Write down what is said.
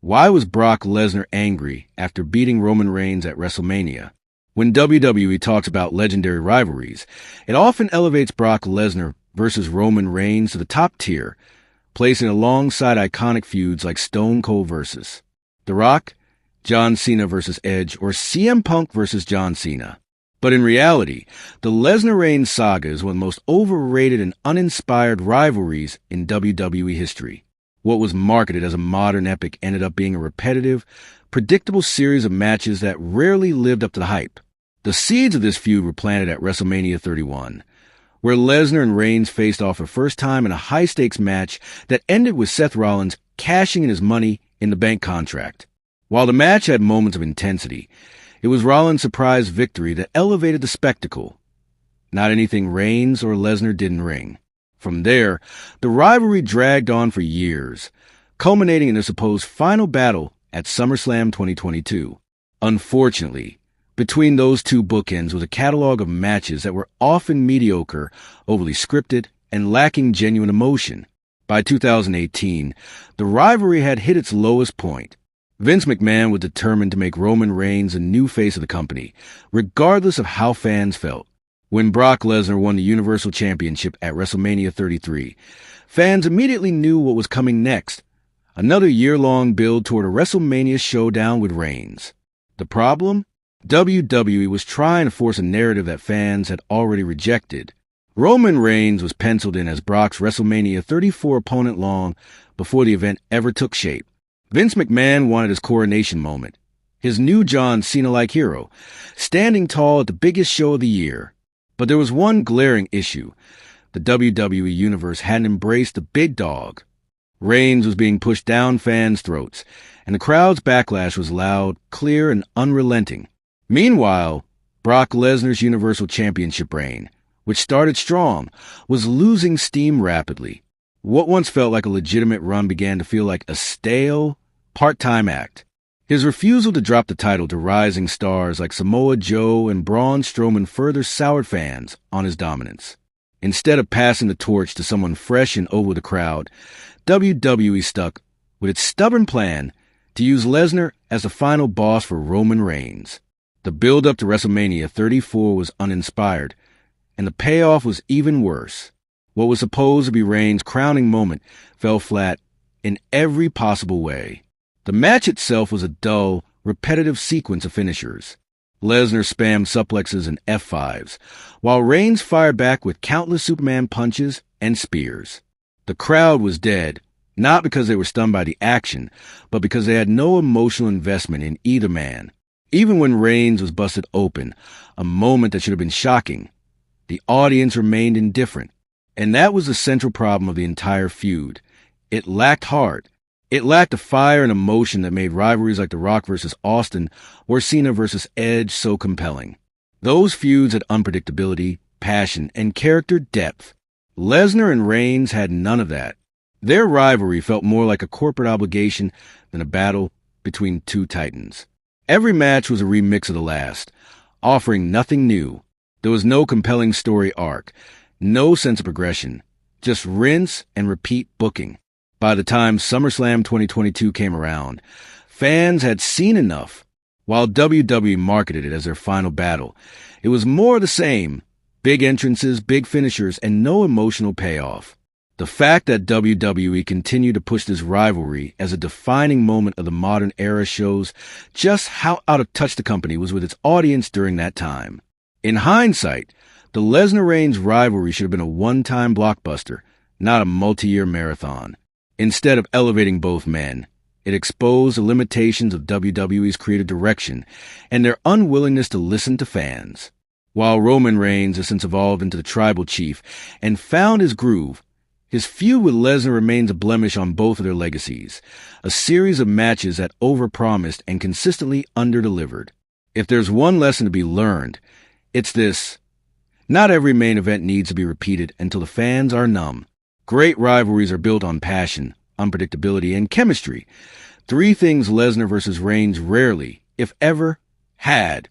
Why was Brock Lesnar angry after beating Roman Reigns at WrestleMania? When WWE talks about legendary rivalries, it often elevates Brock Lesnar versus Roman Reigns to the top tier, placing alongside iconic feuds like Stone Cold versus The Rock, John Cena versus Edge, or CM Punk versus John Cena. But in reality, the Lesnar-Reigns saga is one of the most overrated and uninspired rivalries in WWE history. What was marketed as a modern epic ended up being a repetitive, predictable series of matches that rarely lived up to the hype. The seeds of this feud were planted at WrestleMania 31, where Lesnar and Reigns faced off for the first time in a high-stakes match that ended with Seth Rollins cashing in his Money in the Bank contract. While the match had moments of intensity, it was Rollins' surprise victory that elevated the spectacle. Not anything Reigns or Lesnar didn't ring. From there, the rivalry dragged on for years, culminating in their supposed final battle at SummerSlam 2022. Unfortunately, between those two bookends was a catalog of matches that were often mediocre, overly scripted, and lacking genuine emotion. By 2018, the rivalry had hit its lowest point. Vince McMahon was determined to make Roman Reigns a new face of the company, regardless of how fans felt. When Brock Lesnar won the Universal Championship at WrestleMania 33, fans immediately knew what was coming next. Another year-long build toward a WrestleMania showdown with Reigns. The problem? WWE was trying to force a narrative that fans had already rejected. Roman Reigns was penciled in as Brock's WrestleMania 34 opponent long before the event ever took shape. Vince McMahon wanted his coronation moment, his new John Cena-like hero, standing tall at the biggest show of the year. But there was one glaring issue. The WWE Universe hadn't embraced the big dog. Reigns was being pushed down fans' throats, and the crowd's backlash was loud, clear, and unrelenting. Meanwhile, Brock Lesnar's Universal Championship reign, which started strong, was losing steam rapidly. What once felt like a legitimate run began to feel like a stale, part-time act. His refusal to drop the title to rising stars like Samoa Joe and Braun Strowman further soured fans on his dominance. Instead of passing the torch to someone fresh and over the crowd, WWE stuck with its stubborn plan to use Lesnar as the final boss for Roman Reigns. The build-up to WrestleMania 34 was uninspired, and the payoff was even worse. What was supposed to be Reigns' crowning moment fell flat in every possible way. The match itself was a dull, repetitive sequence of finishers. Lesnar spammed suplexes and F5s, while Reigns fired back with countless Superman punches and spears. The crowd was dead, not because they were stunned by the action, but because they had no emotional investment in either man. Even when Reigns was busted open, a moment that should have been shocking, the audience remained indifferent. And that was the central problem of the entire feud. It lacked heart. It lacked the fire and emotion that made rivalries like The Rock versus Austin or Cena versus Edge so compelling. Those feuds had unpredictability, passion, and character depth. Lesnar and Reigns had none of that. Their rivalry felt more like a corporate obligation than a battle between two titans. Every match was a remix of the last, offering nothing new. There was no compelling story arc, no sense of progression, just rinse and repeat booking. By the time SummerSlam 2022 came around, fans had seen enough. While WWE marketed it as their final battle, it was more of the same. Big entrances, big finishers, and no emotional payoff. The fact that WWE continued to push this rivalry as a defining moment of the modern era shows just how out of touch the company was with its audience during that time. In hindsight, the Lesnar-Reigns rivalry should have been a one-time blockbuster, not a multi-year marathon. Instead of elevating both men, it exposed the limitations of WWE's creative direction and their unwillingness to listen to fans. While Roman Reigns has since evolved into the tribal chief and found his groove, his feud with Lesnar remains a blemish on both of their legacies, a series of matches that overpromised and consistently underdelivered. If there's one lesson to be learned, it's this. Not every main event needs to be repeated until the fans are numb. Great rivalries are built on passion, unpredictability, and chemistry. Three things Lesnar versus Reigns rarely, if ever, had.